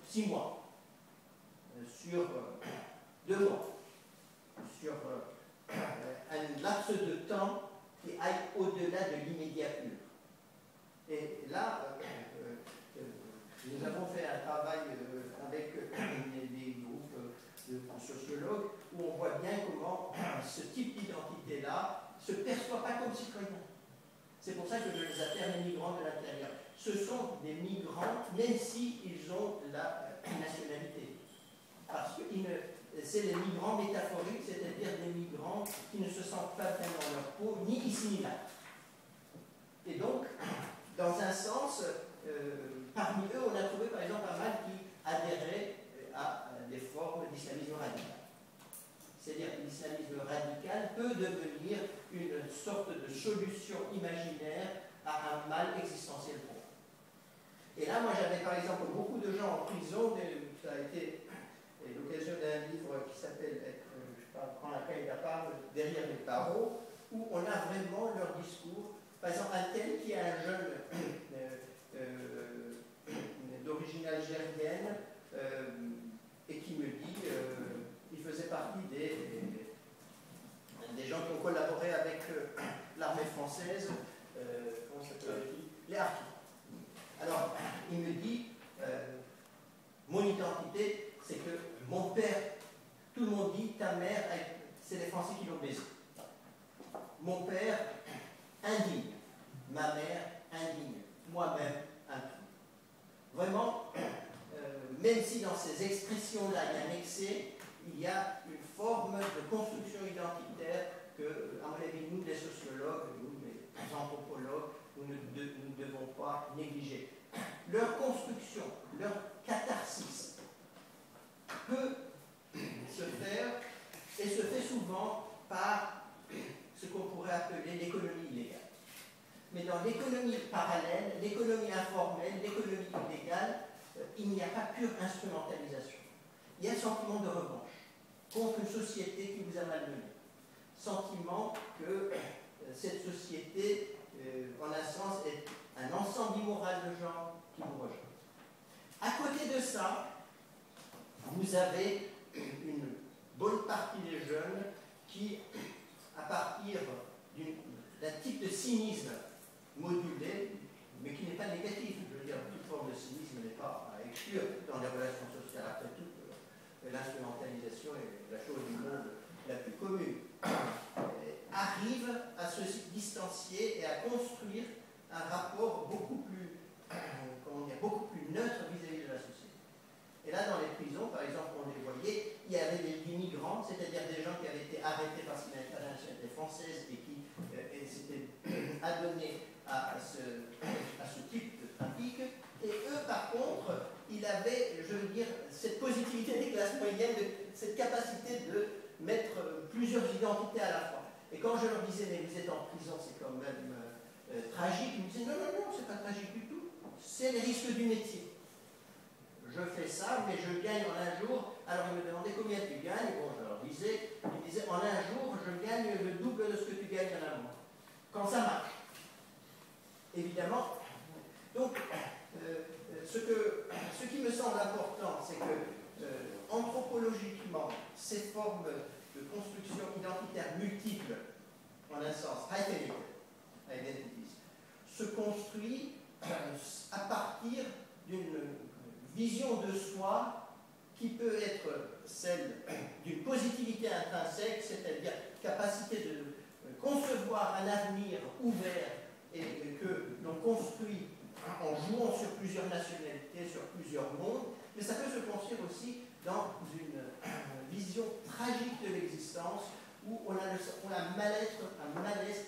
6 mois, sur 2 mois, sur un laps de temps qui aille au-delà de l'immédiat pur. Et là, nous avons fait un travail avec des groupes de sociologues où on voit bien comment ce type d'identité-là ne se perçoit pas comme citoyen. C'est pour ça que je les appelle les migrants de l'intérieur. Ce sont des migrants, même s'ils ont la nationalité. Parce que c'est les migrants métaphoriques, c'est-à-dire des migrants qui ne se sentent pas bien dans leur peau, ni ici ni là. Et donc, dans un sens, parmi eux, on a trouvé par exemple pas mal qui adhéraient à des formes d'islamisme radical. C'est-à-dire que l'islamisme radical peut devenir une sorte de solution imaginaire à un mal existentiel profond. Et là, moi, j'avais par exemple beaucoup de gens en prison, ça a été l'occasion d'un livre qui s'appelle, je prends la cahier d'Apart, Derrière les barreaux, où on a vraiment leur discours. Par exemple, un tel qui est un jeune d'origine algérienne et qui me dit, il faisait partie des gens qui ont collaboré avec l'armée française, comment ça s'appelle, les harkis. Alors, il me dit, mon identité, c'est que mon père, tout le monde dit, ta mère, c'est les Français qui l'ont baisé. Mon père, indigne. Ma mère, indigne. Moi-même, impie. Vraiment, même si dans ces expressions-là, il y a un excès, il y a une forme de construction identitaire que, à mon avis, nous, les sociologues, nous, les anthropologues, nous ne devons pas négliger. Leur construction, leur catharsis peut se faire, et se fait souvent par ce qu'on pourrait appeler l'économie illégale. Mais dans l'économie parallèle, l'économie informelle, l'économie illégale, il n'y a pas pure instrumentalisation. Il y a un sentiment de revanche contre une société qui vous a malmené. Sentiment que cette société, en un sens, est un ensemble immoral de gens qui vous rejettent. À côté de ça, vous avez une bonne partie des jeunes qui, à partir d'un type de cynisme modulé, mais qui n'est pas négatif, je veux dire, toute forme de cynisme n'est pas à exclure dans les relations sociales. Après tout, l'instrumentalisation est la chose du monde la plus commune, arrive à se distancier et à construire un rapport beaucoup plus, beaucoup plus neutre vis-à-vis de la société. Et là, dans les prisons, par exemple, on les voyait, il y avait des migrants, c'est-à-dire des gens qui avaient été arrêtés parce qu'ils n'avaient pas la nationalité française et qui s'étaient adonnés à ce type de trafic. Et eux, par contre, ils avaient, je veux dire, cette positivité des classes moyennes, cette capacité de mettre plusieurs identités à la fois. Et quand je leur disais, mais vous êtes en prison, c'est quand même tragique, ils me disaient, non, non, non, c'est pas tragique du tout, c'est les risques du métier. Je fais ça, mais je gagne en un jour. Alors ils me demandaient combien tu gagnes. Bon, je leur disais, ils me disaient, en un jour, je gagne le double de ce que tu gagnes en un mois. Quand ça marche. Évidemment. Donc, ce qui me semble important, c'est que, anthropologiquement, ces formes de construction identitaire multiples, en un sens, identities, se construit à partir d'une vision de soi qui peut être celle d'une positivité intrinsèque, c'est-à-dire capacité de concevoir un avenir ouvert et que l'on construit en jouant sur plusieurs nationalités, sur plusieurs mondes, mais ça peut se construire aussi dans une vision tragique de l'existence où on a un malaise